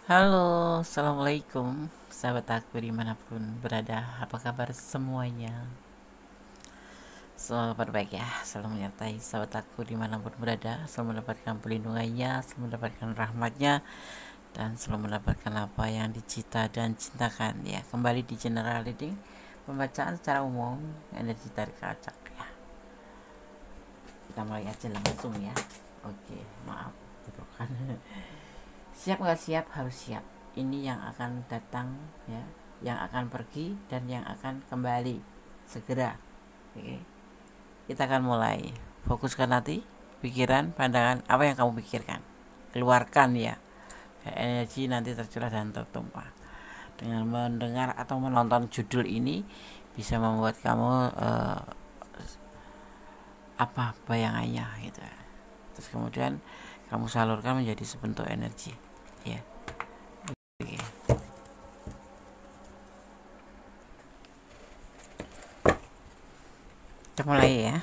Halo, assalamualaikum sahabat aku dimanapun berada. Apa kabar semuanya? Selalu berbaik ya, selalu menyertai sahabat aku dimanapun berada. Selalu mendapatkan perlindungannya, selalu mendapatkan rahmatnya, dan selalu mendapatkan apa yang dicita dan cintakan ya. Kembali di general reading, pembacaan secara umum energi tarik acak ya. Kita mulai aja langsung ya. Oke, maaf kan. Siap nggak siap? Harus siap. Ini yang akan datang ya, yang akan pergi dan yang akan kembali segera. Oke, kita akan mulai. Fokuskan hati, pikiran, pandangan, apa yang kamu pikirkan, keluarkan ya. Energi nanti tercurah dan tertumpah. Dengan mendengar atau menonton judul ini bisa membuat kamu apa bayangannya gitu. Terus kemudian kamu salurkan menjadi sebentuk energi ya. Oke. Kita mulai ya.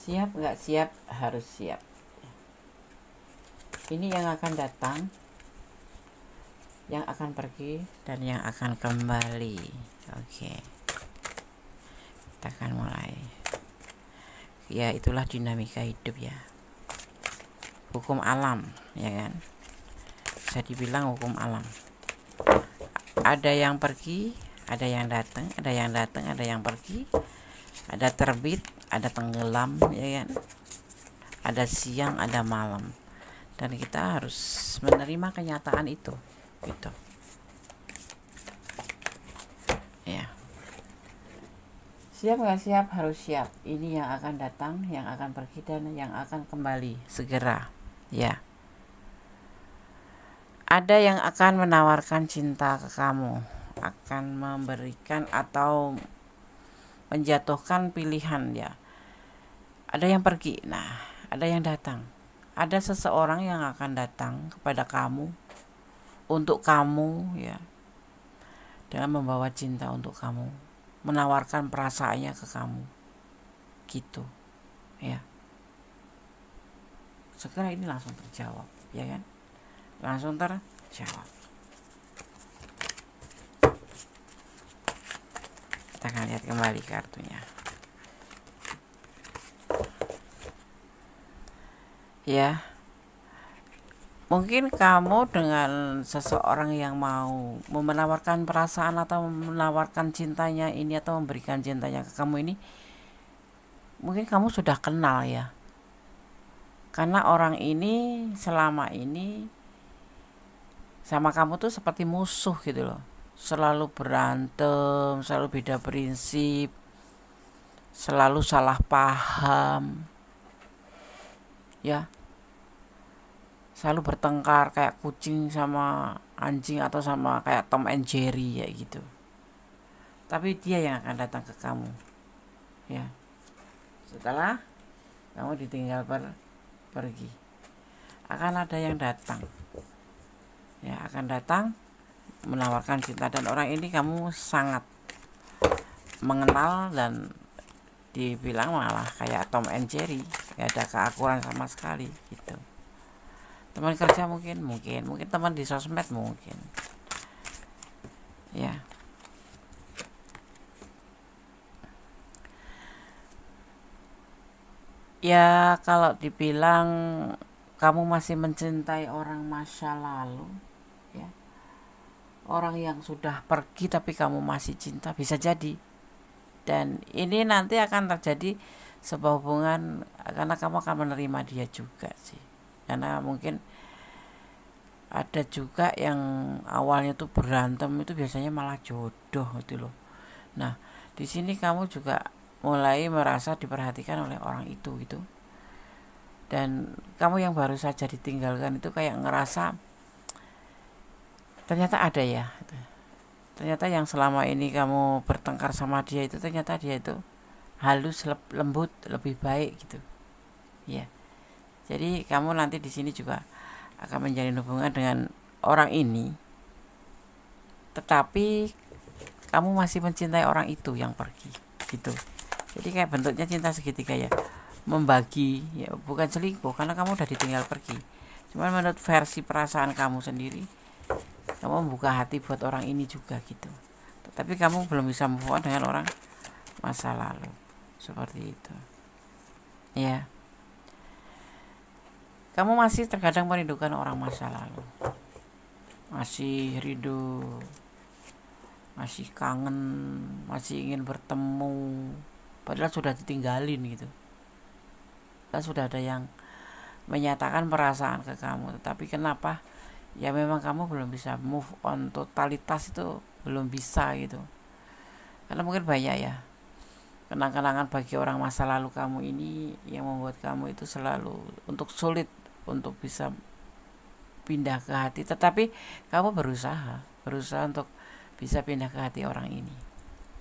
Siap nggak siap? Harus siap. Ini yang akan datang, yang akan pergi, dan yang akan kembali. Oke, kita akan mulai. Ya, itulah dinamika hidup ya. Hukum alam, ya kan? Bisa dibilang hukum alam. Ada yang pergi, ada yang datang, ada yang datang, ada yang pergi. Ada terbit, ada tenggelam, ya kan? Ada siang, ada malam. Dan kita harus menerima kenyataan itu gitu ya. Siap nggak siap? Harus siap. Ini yang akan datang, yang akan pergi, dan yang akan kembali segera ya. Ada yang akan menawarkan cinta ke kamu, akan memberikan atau menjatuhkan pilihan ya. Ada yang pergi, nah ada yang datang. Ada seseorang yang akan datang kepada kamu, untuk kamu ya, dengan membawa cinta untuk kamu, menawarkan perasaannya ke kamu gitu ya. Segera ini langsung terjawab ya kan, langsung terjawab. Kita akan lihat kembali kartunya ya. Mungkin kamu dengan seseorang yang mau menawarkan perasaan atau menawarkan cintanya ini, atau memberikan cintanya ke kamu ini, mungkin kamu sudah kenal ya. Karena orang ini selama ini sama kamu tuh seperti musuh gitu loh. Selalu berantem, selalu beda prinsip, selalu salah paham ya. Selalu bertengkar kayak kucing sama anjing, atau sama kayak Tom and Jerry ya gitu. Tapi dia yang akan datang ke kamu ya, setelah kamu ditinggal pergi. Akan ada yang datang ya, akan datang menawarkan cinta, dan orang ini kamu sangat mengenal, dan dibilang malah kayak Tom and Jerry, gak ada keakuran sama sekali gitu. Teman kerja mungkin teman di sosmed mungkin ya. Ya kalau dibilang kamu masih mencintai orang masa lalu ya, orang yang sudah pergi tapi kamu masih cinta, bisa jadi. Dan ini nanti akan terjadi sebuah hubungan, karena kamu akan menerima dia juga sih. Karena mungkin ada juga yang awalnya tuh berantem, itu biasanya malah jodoh gitu loh. Nah, di sini kamu juga mulai merasa diperhatikan oleh orang itu gitu. Dan kamu yang baru saja ditinggalkan itu kayak ngerasa ternyata ada ya. Ternyata yang selama ini kamu bertengkar sama dia itu, ternyata dia itu halus, lembut, lebih baik gitu. Ya. Jadi kamu nanti di sini juga akan menjalin hubungan dengan orang ini, tetapi kamu masih mencintai orang itu yang pergi gitu. Jadi kayak bentuknya cinta segitiga ya, membagi ya, bukan selingkuh karena kamu udah ditinggal pergi. Cuman menurut versi perasaan kamu sendiri, kamu membuka hati buat orang ini juga gitu. Tapi kamu belum bisa move on dengan orang masa lalu. Seperti itu. Ya. Kamu masih terkadang merindukan orang masa lalu. Masih rindu, masih kangen, masih ingin bertemu. Padahal sudah ditinggalin gitu. Dan sudah ada yang menyatakan perasaan ke kamu, tetapi kenapa ya memang kamu belum bisa move on totalitas, itu belum bisa gitu. Karena mungkin banyak ya kenang-kenangan bagi orang masa lalu kamu ini yang membuat kamu itu selalu sulit untuk bisa pindah ke hati. Tetapi kamu berusaha untuk bisa pindah ke hati orang ini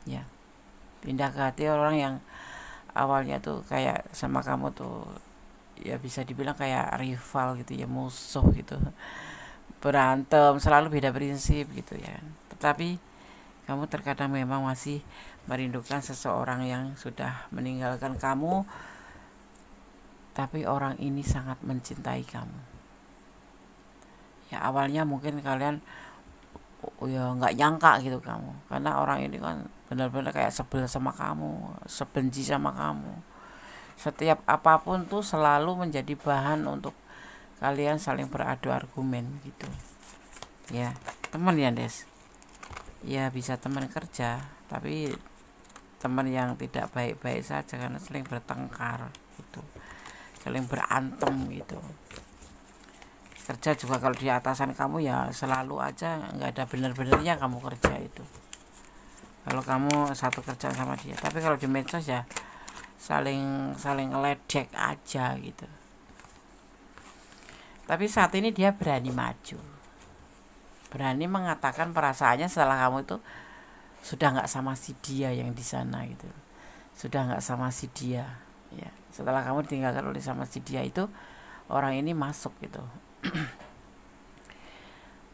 ya, pindah ke hati orang yang awalnya tuh kayak sama kamu tuh ya bisa dibilang kayak rival gitu ya, musuh gitu, berantem, selalu beda prinsip gitu ya. Tetapi kamu terkadang memang masih merindukan seseorang yang sudah meninggalkan kamu, tapi orang ini sangat mencintai kamu. Ya awalnya mungkin kalian ya nggak nyangka gitu kamu, karena orang ini kan benar-benar kayak sebel sama kamu, sebenci sama kamu. Setiap apapun tuh selalu menjadi bahan untuk kalian saling beradu argumen gitu ya. Teman ya Des ya, bisa teman kerja, tapi teman yang tidak baik-baik saja karena saling bertengkar gitu, saling berantem gitu. Kerja juga kalau di atasan kamu ya selalu aja nggak ada benar-benarnya kamu kerja itu kalau kamu satu kerjaan sama dia. Tapi kalau di medsos ya saling ngeledek aja gitu. Tapi saat ini dia berani maju, berani mengatakan perasaannya setelah kamu itu sudah nggak sama si dia yang di sana gitu, sudah nggak sama si dia ya. Setelah kamu ditinggalkan oleh sama si dia itu, orang ini masuk gitu.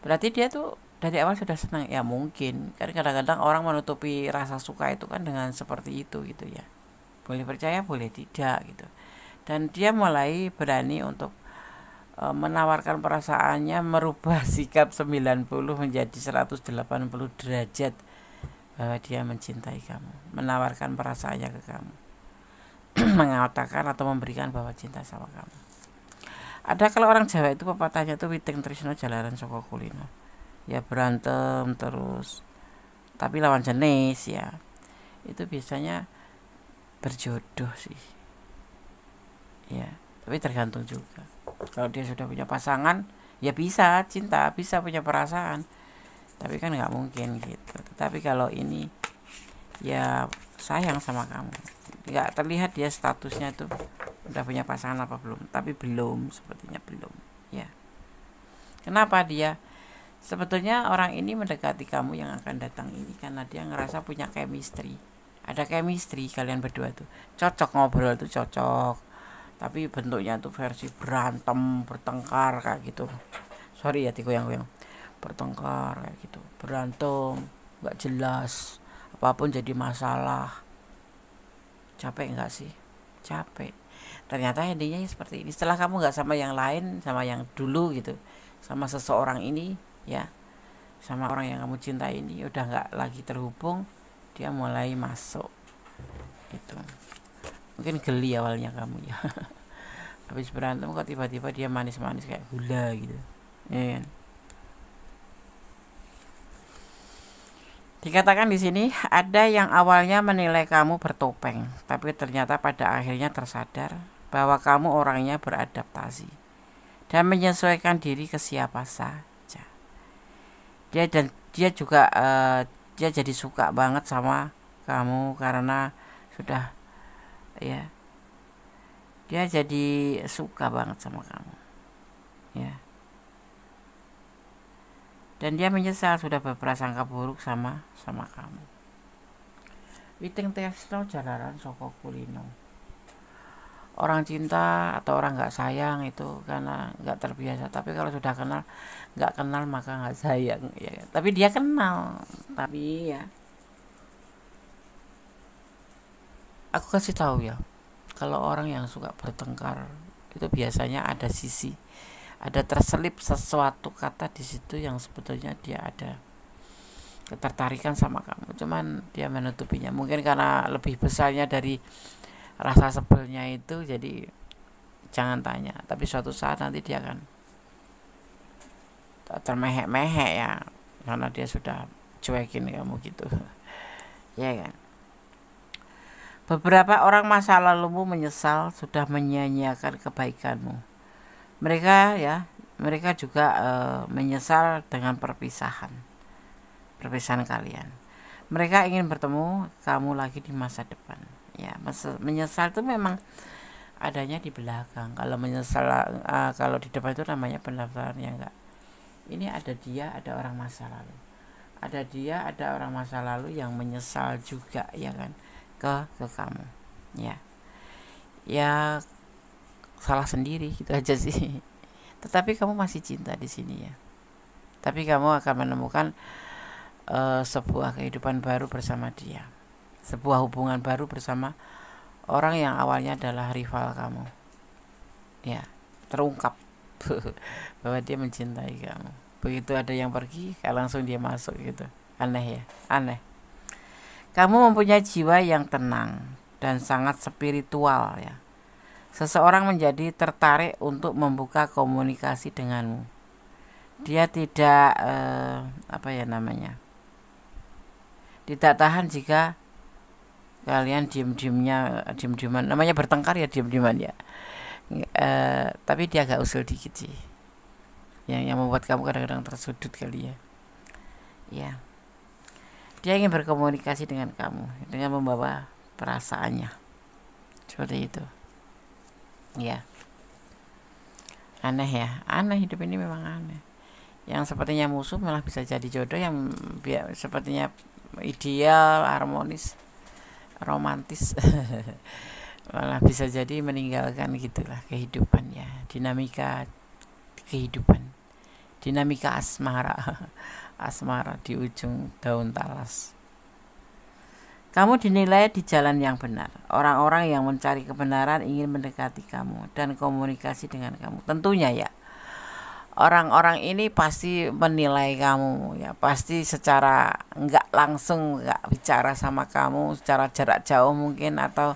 Berarti dia tuh dari awal sudah senang ya. Mungkin kan kadang-kadang orang menutupi rasa suka itu kan dengan seperti itu gitu ya. Boleh percaya boleh tidak gitu. Dan dia mulai berani untuk menawarkan perasaannya, merubah sikap 90 menjadi 180 derajat, bahwa dia mencintai kamu, menawarkan perasaannya ke kamu, mengatakan atau memberikan bahwa cinta sama kamu. Ada kalau orang Jawa itu pepatahnya tuh witing tresno jalaran saka kulino. Ya berantem terus tapi lawan jenis ya, itu biasanya berjodoh sih ya. Tapi tergantung juga, kalau dia sudah punya pasangan ya bisa cinta, bisa punya perasaan, tapi kan nggak mungkin gitu. Tetapi kalau ini ya sayang sama kamu, nggak terlihat dia statusnya tuh udah punya pasangan apa belum, tapi belum, sepertinya belum ya. Kenapa dia sebetulnya orang ini mendekati kamu yang akan datang ini karena dia ngerasa punya chemistry. Ada chemistry kalian berdua tuh cocok, ngobrol tuh cocok, tapi bentuknya tuh versi berantem, bertengkar kayak gitu. Sorry ya digoyang-goyang, bertengkar kayak gitu, berantem nggak jelas, apapun jadi masalah. Capek nggak sih? Capek. Ternyata intinya seperti ini. Setelah kamu nggak sama yang lain, sama yang dulu gitu, sama seseorang ini ya, sama orang yang kamu cintai ini udah nggak lagi terhubung, dia mulai masuk itu. Mungkin geli awalnya kamu ya. Habis berantem kok tiba-tiba dia manis-manis kayak gula gitu ya kan? Dikatakan di sini ada yang awalnya menilai kamu bertopeng, tapi ternyata pada akhirnya tersadar bahwa kamu orangnya beradaptasi dan menyesuaikan diri ke siapa saja. Dia juga dia jadi suka banget sama kamu karena sudah ya, dia jadi suka banget sama kamu ya. Dan dia menyesal sudah berprasangka buruk sama kamu. Witing tresno jalaran saka kulino. Orang cinta atau orang nggak sayang itu karena nggak terbiasa. Tapi kalau sudah kenal, nggak kenal maka nggak sayang ya. Tapi dia kenal, tapi ya aku kasih tahu ya, kalau orang yang suka bertengkar itu biasanya ada terselip sesuatu kata di situ yang sebetulnya dia ada ketertarikan sama kamu, cuman dia menutupinya, mungkin karena lebih besarnya dari rasa sebelnya itu. Jadi jangan tanya, tapi suatu saat nanti dia akan termehek-mehek ya, karena dia sudah cuekin kamu gitu. Ya kan. Beberapa orang masa lalumu menyesal sudah menyia-nyiakan kebaikanmu. Mereka juga menyesal dengan perpisahan kalian. Mereka ingin bertemu kamu lagi di masa depan. Ya, menyesal itu memang adanya di belakang. Kalau menyesal, kalau di depan itu namanya pendaftaran, ya enggak. Ini ada orang masa lalu. Ada orang masa lalu yang menyesal juga, ya kan, ke kamu. Ya salah sendiri gitu aja sih. Tetapi kamu masih cinta di sini ya. Tapi kamu akan menemukan sebuah kehidupan baru bersama dia, sebuah hubungan baru bersama orang yang awalnya adalah rival kamu. Ya, terungkap bahwa dia mencintai kamu. Begitu ada yang pergi, langsung dia masuk gitu. Aneh ya, aneh. Kamu mempunyai jiwa yang tenang dan sangat spiritual ya. Seseorang menjadi tertarik untuk membuka komunikasi denganmu. Dia tidak tidak tahan jika kalian diem-dieman, namanya bertengkar ya, diem-dieman ya. Tapi dia agak usil dikit sih, yang membuat kamu kadang-kadang tersudut kali ya. Ya, dia ingin berkomunikasi dengan kamu dengan membawa perasaannya, seperti itu. Ya, aneh ya, aneh, hidup ini memang aneh. Yang sepertinya musuh malah bisa jadi jodoh, yang sepertinya ideal, harmonis, romantis malah bisa jadi meninggalkan gitulah kehidupan ya. Dinamika kehidupan, dinamika asmara di ujung daun talas. Kamu dinilai di jalan yang benar. Orang-orang yang mencari kebenaran ingin mendekati kamu dan komunikasi dengan kamu. Tentunya ya, orang-orang ini pasti menilai kamu ya, pasti secara nggak langsung nggak bicara sama kamu, secara jarak jauh mungkin, atau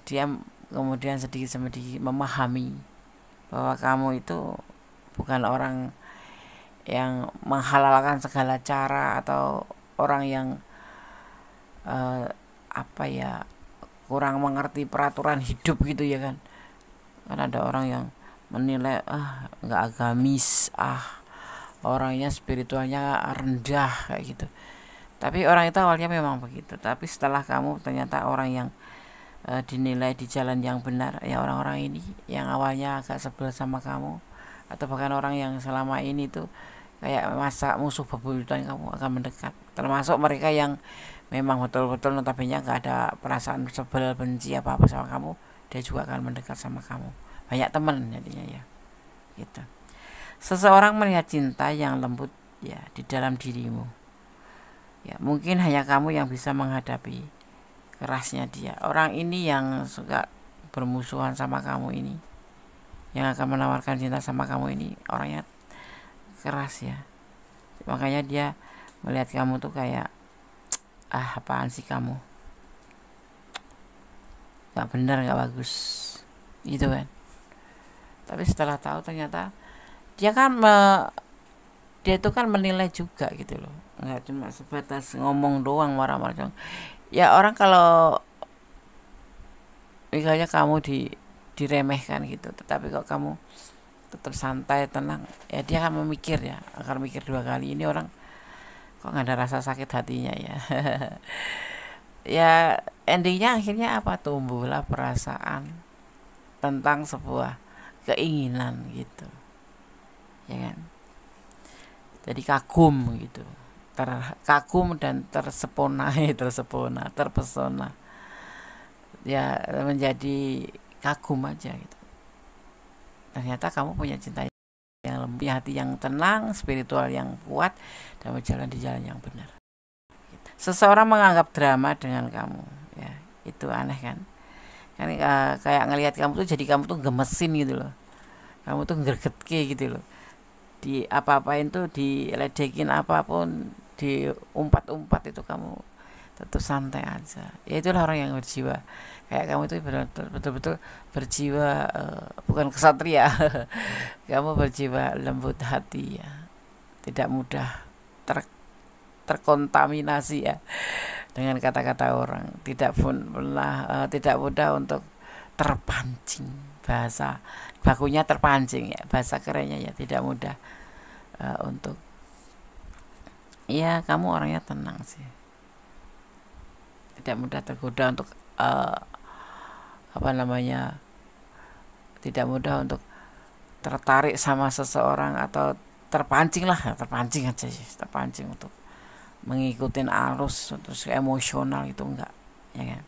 dia kemudian sedikit-sedikit memahami bahwa kamu itu bukan orang yang menghalalkan segala cara, atau orang yang kurang mengerti peraturan hidup gitu ya kan. Kan ada orang yang menilai nggak agamis, orangnya spiritualnya rendah kayak gitu. Tapi orang itu awalnya memang begitu, tapi setelah kamu ternyata orang yang dinilai di jalan yang benar ya, orang-orang ini yang awalnya agak sebel sama kamu, atau bahkan orang yang selama ini tuh kayak masa musuh bebuyutan, kamu akan mendekat. Termasuk mereka yang memang betul-betul notabene gak ada perasaan sebel, benci apa-apa sama kamu, dia juga akan mendekat sama kamu. Banyak teman jadinya ya gitu. Seseorang melihat cinta yang lembut ya di dalam dirimu ya. Mungkin hanya kamu yang bisa menghadapi kerasnya dia. Orang ini yang suka bermusuhan sama kamu ini, yang akan menawarkan cinta sama kamu ini, orangnya keras ya. Makanya dia melihat kamu tuh kayak apaan sih kamu, gak bener, gak bagus gitu kan. Tapi setelah tahu ternyata dia itu kan menilai juga gitu loh, nggak cuma sebatas ngomong doang, marah-marah. Ya orang kalau misalnya kamu diremehkan gitu, tetapi kok kamu tetap santai, tenang, ya dia akan mikir dua kali, ini orang kok nggak ada rasa sakit hatinya ya. Ya endingnya akhirnya apa, tumbuhlah perasaan tentang sebuah keinginan gitu ya kan. Jadi kagum gitu, terkagum dan terpesona ya, menjadi kagum aja gitu. Ternyata kamu punya cinta yang lembut, hati yang tenang, spiritual yang kuat, dan berjalan di jalan yang benar. Seseorang menganggap drama dengan kamu ya, Itu aneh kan. Kan kayak ngelihat kamu tuh jadi kamu tuh gemesin gitu loh. Kamu tuh gregetke gitu loh. Di apa-apain tuh, diledekin apapun, diumpat-umpat itu kamu tetap santai aja. Ya itulah orang yang berjiwa kayak kamu itu betul-betul berjiwa, bukan kesatria. Kamu berjiwa lembut hati ya, tidak mudah terkontaminasi ya dengan kata-kata orang, tidak tidak mudah untuk terpancing. Bahasa bakunya terpancing ya, bahasa kerennya ya, tidak mudah untuk, ya kamu orangnya tenang sih, tidak mudah tergoda untuk tidak mudah untuk tertarik sama seseorang atau terpancing aja sih, terpancing untuk mengikuti arus terus emosional, itu enggak, ya kan.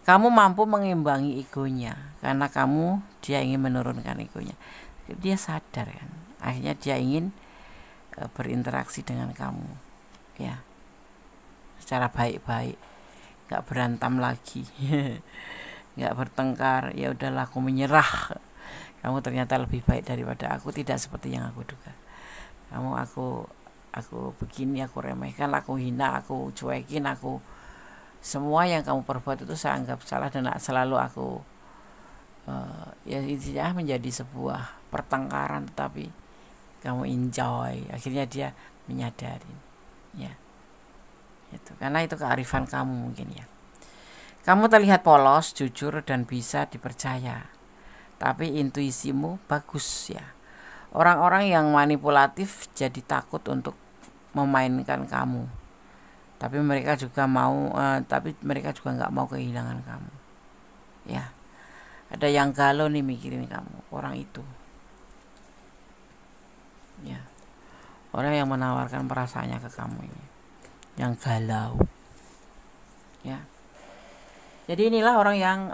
Kamu mampu mengimbangi egonya karena dia ingin menurunkan egonya. Dia sadar kan, akhirnya dia ingin berinteraksi dengan kamu ya secara baik-baik, nggak berantem lagi, nggak bertengkar. Ya udahlah, aku menyerah, kamu ternyata lebih baik daripada aku, tidak seperti yang aku duga. Aku begini, aku remehkan, aku hina, aku cuekin, aku semua yang kamu perbuat itu saya anggap salah dan selalu aku ya intinya menjadi sebuah pertengkaran, tetapi kamu enjoy. Akhirnya dia menyadari ya itu, karena itu kearifan kamu mungkin ya. Kamu terlihat polos, jujur, dan bisa dipercaya, tapi intuisimu bagus ya. Orang-orang yang manipulatif jadi takut untuk memainkan kamu, tapi mereka juga nggak mau kehilangan kamu ya. Ada yang galau nih mikirin kamu, orang itu ya, orang yang menawarkan perasaannya ke kamu ini, yang galau ya. Jadi inilah orang yang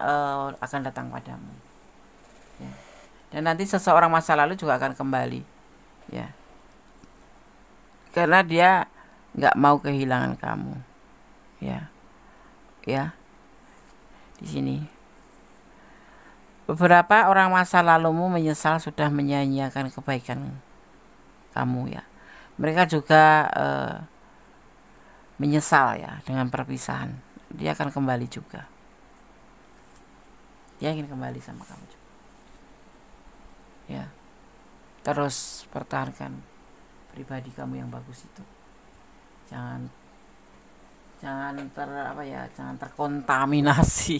akan datang padamu ya. Dan nanti seseorang masa lalu juga akan kembali ya, karena dia nggak mau kehilangan kamu ya. Di sini beberapa orang masa lalumu menyesal sudah menyia-nyiakan kebaikan kamu ya. Mereka juga menyesal ya dengan perpisahan. Dia akan kembali juga, dia ingin kembali sama kamu juga ya. Terus pertahankan pribadi kamu yang bagus itu, jangan terkontaminasi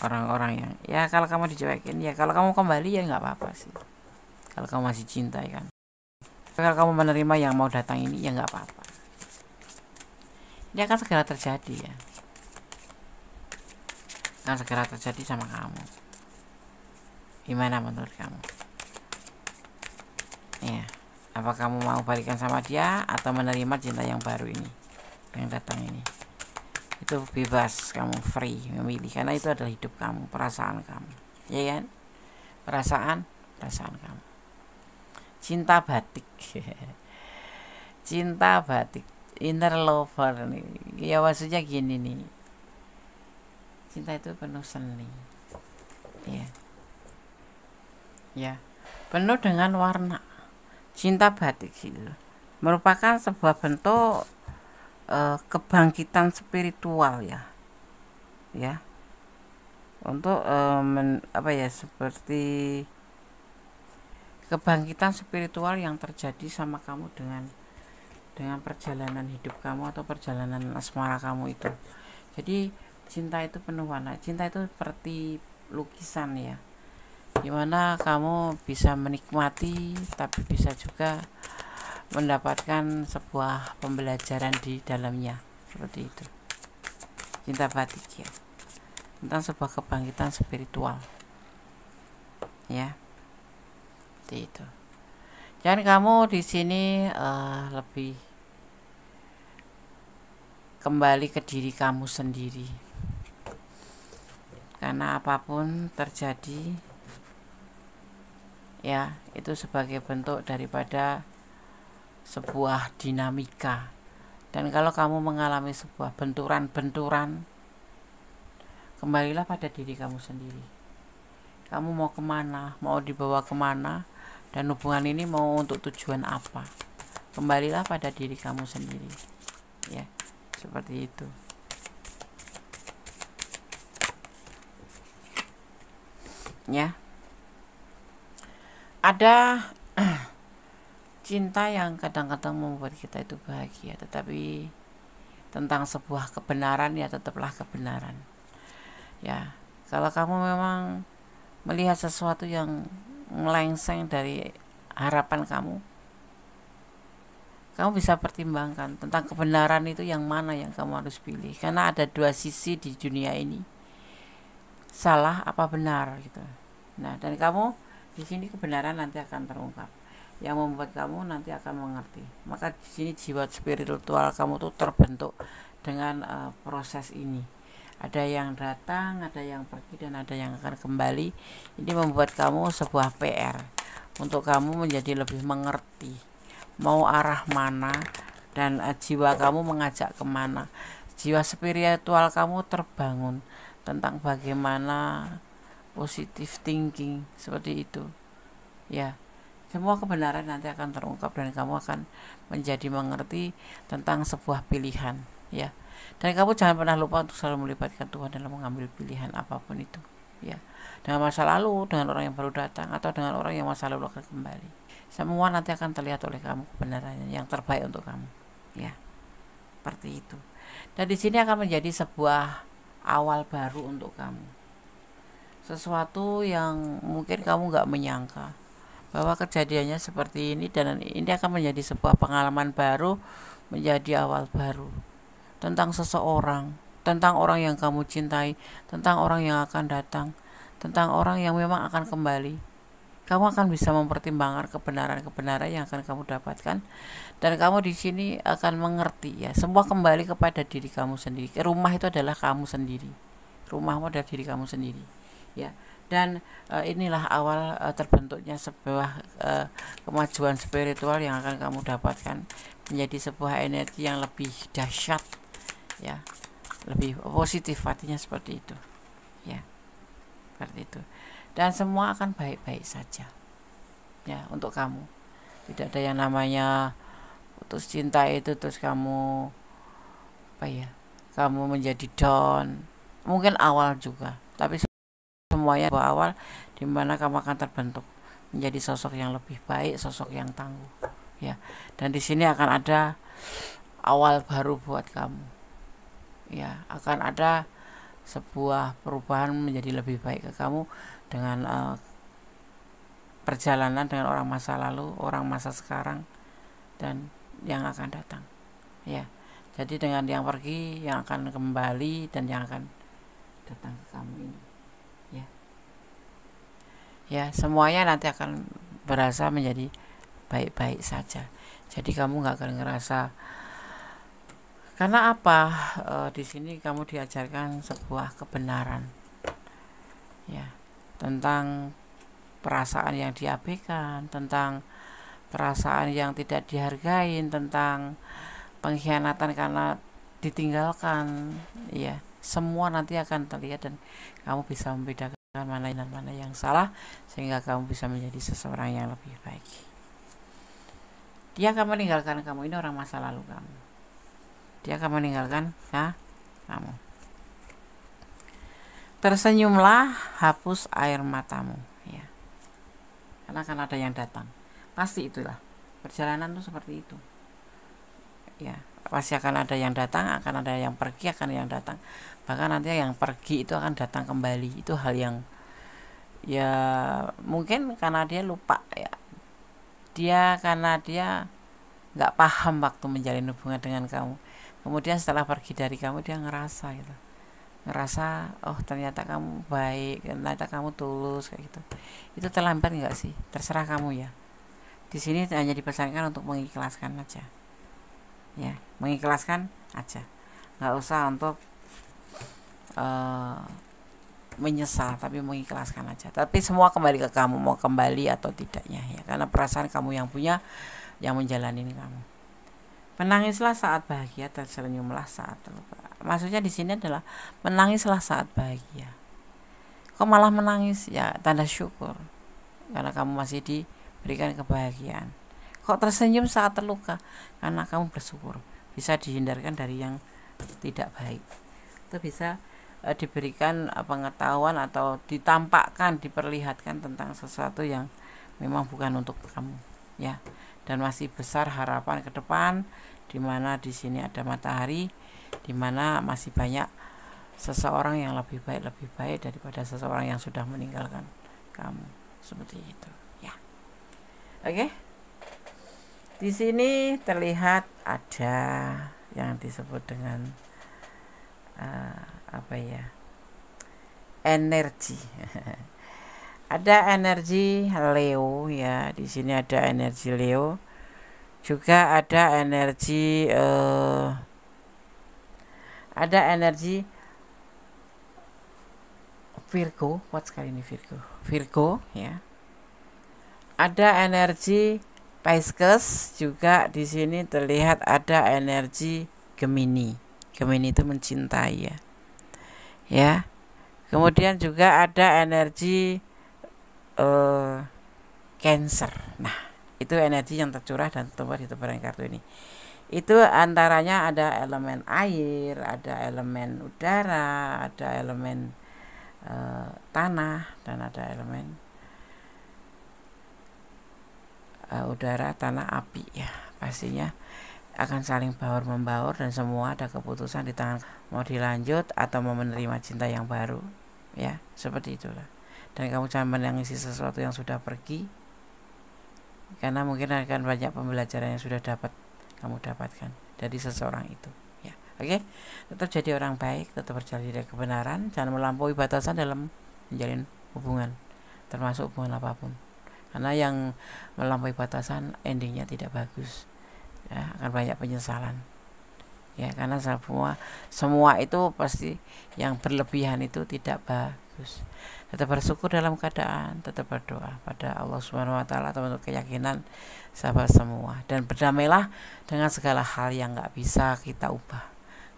orang-orang yang ya, kalau kamu dicuekin ya, kalau kamu kembali ya nggak apa-apa sih, kalau kamu masih cinta ya kan. Kalau kamu menerima yang mau datang ini ya nggak apa-apa, ini akan segera terjadi ya, akan segera terjadi sama kamu. Gimana menurut kamu ya? Apa kamu mau balikan sama dia atau menerima cinta yang baru ini, yang datang ini? Itu bebas, kamu free memilih, karena itu adalah hidup kamu, perasaan kamu, ya kan? Perasaan kamu. Cinta batik, cinta batik, inner lover nih. Ya maksudnya gini nih, cinta itu penuh seni, ya, penuh dengan warna. Cinta batik itu merupakan sebuah bentuk kebangkitan spiritual ya, untuk seperti kebangkitan spiritual yang terjadi sama kamu dengan perjalanan hidup kamu atau perjalanan asmara kamu itu. Jadi cinta itu penuh warna. Cinta itu seperti lukisan ya, dimana kamu bisa menikmati tapi bisa juga mendapatkan sebuah pembelajaran di dalamnya, seperti itu. Cinta batik ya, tentang sebuah kebangkitan spiritual ya, seperti itu. Dan kamu di sini lebih kembali ke diri kamu sendiri, karena apapun terjadi ya, itu sebagai bentuk daripada sebuah dinamika. Dan kalau kamu mengalami sebuah benturan-benturan Kembalilah pada diri kamu sendiri. Kamu mau kemana, mau dibawa kemana, dan hubungan ini mau untuk tujuan apa. Kembalilah pada diri kamu sendiri, ya, seperti itu. Ya, ada cinta yang kadang-kadang membuat kita itu bahagia, tetapi tentang sebuah kebenaran, ya tetaplah kebenaran. Ya, kalau kamu memang melihat sesuatu yang melengseng dari harapan kamu bisa pertimbangkan tentang kebenaran itu yang mana yang kamu harus pilih, karena ada dua sisi di dunia ini, salah apa benar gitu. Nah, dan kamu di sini kebenaran nanti akan terungkap, yang membuat kamu nanti akan mengerti. Maka di sini jiwa spiritual kamu tuh terbentuk dengan proses ini. Ada yang datang, ada yang pergi, dan ada yang akan kembali. Ini membuat kamu sebuah PR untuk kamu menjadi lebih mengerti mau arah mana, dan jiwa kamu mengajak kemana. Jiwa spiritual kamu terbangun tentang bagaimana positive thinking, seperti itu. Ya, semua kebenaran nanti akan terungkap dan kamu akan menjadi mengerti tentang sebuah pilihan, ya. Dan kamu jangan pernah lupa untuk selalu melibatkan Tuhan dalam mengambil pilihan apapun itu, ya. Dengan masa lalu, dengan orang yang baru datang, atau dengan orang yang masa lalu akan kembali. Semua nanti akan terlihat oleh kamu kebenarannya yang terbaik untuk kamu, ya. Seperti itu. Dan di sini akan menjadi sebuah awal baru untuk kamu. Sesuatu yang mungkin kamu nggak menyangka bahwa kejadiannya seperti ini, dan ini akan menjadi sebuah pengalaman baru, menjadi awal baru tentang seseorang, tentang orang yang kamu cintai, tentang orang yang akan datang, tentang orang yang memang akan kembali. Kamu akan bisa mempertimbangkan kebenaran-kebenaran yang akan kamu dapatkan, dan kamu di sini akan mengerti, ya, semua kembali kepada diri kamu sendiri. Rumah itu adalah kamu sendiri. Rumahmu adalah diri kamu sendiri, ya. Dan inilah awal terbentuknya sebuah kemajuan spiritual yang akan kamu dapatkan, menjadi sebuah energi yang lebih dahsyat, ya, lebih positif, artinya seperti itu, ya, seperti itu. Dan semua akan baik-baik saja, ya, untuk kamu. Tidak ada yang namanya putus cinta itu terus kamu kamu menjadi down. Mungkin awal juga, tapi semuanya awal di mana kamu akan terbentuk menjadi sosok yang lebih baik, sosok yang tangguh, ya. Dan di sini akan ada awal baru buat kamu, ya. Akan ada sebuah perubahan menjadi lebih baik ke kamu dengan perjalanan dengan orang masa lalu, orang masa sekarang, dan yang akan datang, ya. Jadi dengan yang pergi, yang akan kembali, dan yang akan datang ke kamu ini, ya. Ya, semuanya nanti akan berasa menjadi baik-baik saja. Jadi kamu nggak akan ngerasa, karena apa? Di sini kamu diajarkan sebuah kebenaran, ya, tentang perasaan yang diabaikan, tentang perasaan yang tidak dihargai, tentang pengkhianatan karena ditinggalkan, ya. Semua nanti akan terlihat dan kamu bisa membedakan mana dan mana yang salah, sehingga kamu bisa menjadi seseorang yang lebih baik. Dia akan meninggalkan kamu, ini orang masa lalu kamu. Dia akan meninggalkan kamu. Tersenyumlah, hapus air matamu, ya. Karena akan ada yang datang. Pasti itulah. Perjalanan itu seperti itu, ya. Pasti akan ada yang datang, akan ada yang pergi, akan ada yang datang. Bahkan nanti yang pergi itu akan datang kembali. Itu hal yang, ya, mungkin karena dia lupa, ya. Karena dia nggak paham waktu menjalin hubungan dengan kamu. Kemudian setelah pergi dari kamu, dia ngerasa gitu. Ngerasa, oh ternyata kamu baik, ternyata kamu tulus, kayak gitu. Itu terlambat nggak sih? Terserah kamu, ya. Di sini hanya dipesankan untuk mengikhlaskan aja, ya, mengikhlaskan aja. Nggak usah untuk menyesal, tapi mengikhlaskan aja. Tapi semua kembali ke kamu, mau kembali atau tidaknya, ya. Karena perasaan kamu yang punya, yang menjalani kamu. Menangislah saat bahagia, tersenyumlah saat terluka. Maksudnya di sini adalah menangislah saat bahagia. Kok malah menangis? Ya tanda syukur karena kamu masih diberikan kebahagiaan. Kok tersenyum saat terluka? Karena kamu bersyukur bisa dihindarkan dari yang tidak baik. Itu bisa diberikan pengetahuan atau ditampakkan, diperlihatkan tentang sesuatu yang memang bukan untuk kamu, ya. Dan masih besar harapan ke depan, di mana di sini ada matahari, di mana masih banyak seseorang yang lebih baik daripada seseorang yang sudah meninggalkan kamu, seperti itu, ya. Oke. Di sini terlihat ada yang disebut dengan energi. Ada energi Leo, ya. Di sini ada energi Leo. Juga ada energi Virgo. Kuat sekali ini Virgo, ya. Ada energi Pisces, juga di sini terlihat ada energi Gemini. Gemini itu mencintai, ya. Ya. Kemudian juga ada energi Cancer. Nah, itu energi yang tercurah dan tertumpah di tebaran kartu ini. Itu antaranya ada elemen air, ada elemen udara, ada elemen tanah, dan ada elemen udara, tanah, api, ya. Pastinya akan saling baur-membaur dan semua ada keputusan di tangan, mau dilanjut atau mau menerima cinta yang baru, ya, seperti itulah. Dan kamu jangan menangisi sesuatu yang sudah pergi, karena mungkin akan banyak pembelajaran yang sudah kamu dapatkan dari seseorang itu, ya. Oke. Tetap jadi orang baik, tetap berjalan dari kebenaran, jangan melampaui batasan dalam menjalin hubungan, termasuk hubungan apapun, karena yang melampaui batasan endingnya tidak bagus, ya, akan banyak penyesalan, ya, karena semua itu pasti yang berlebihan itu tidak bagus. Tetap bersyukur dalam keadaan, tetap berdoa pada Allah Subhanahu wa taala atau untuk keyakinan sahabat semua, dan berdamailah dengan segala hal yang nggak bisa kita ubah,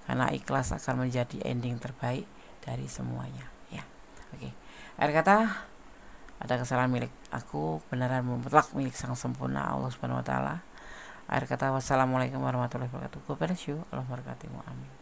karena ikhlas akan menjadi ending terbaik dari semuanya, ya. Oke. Akhir kata, ada kesalahan milik aku, benaran mutlak milik sang sempurna Allah Subhanahu wa taala. Akhir kata, wassalamualaikum warahmatullahi wabarakatuh. God bless you. Allah berkati. Amin.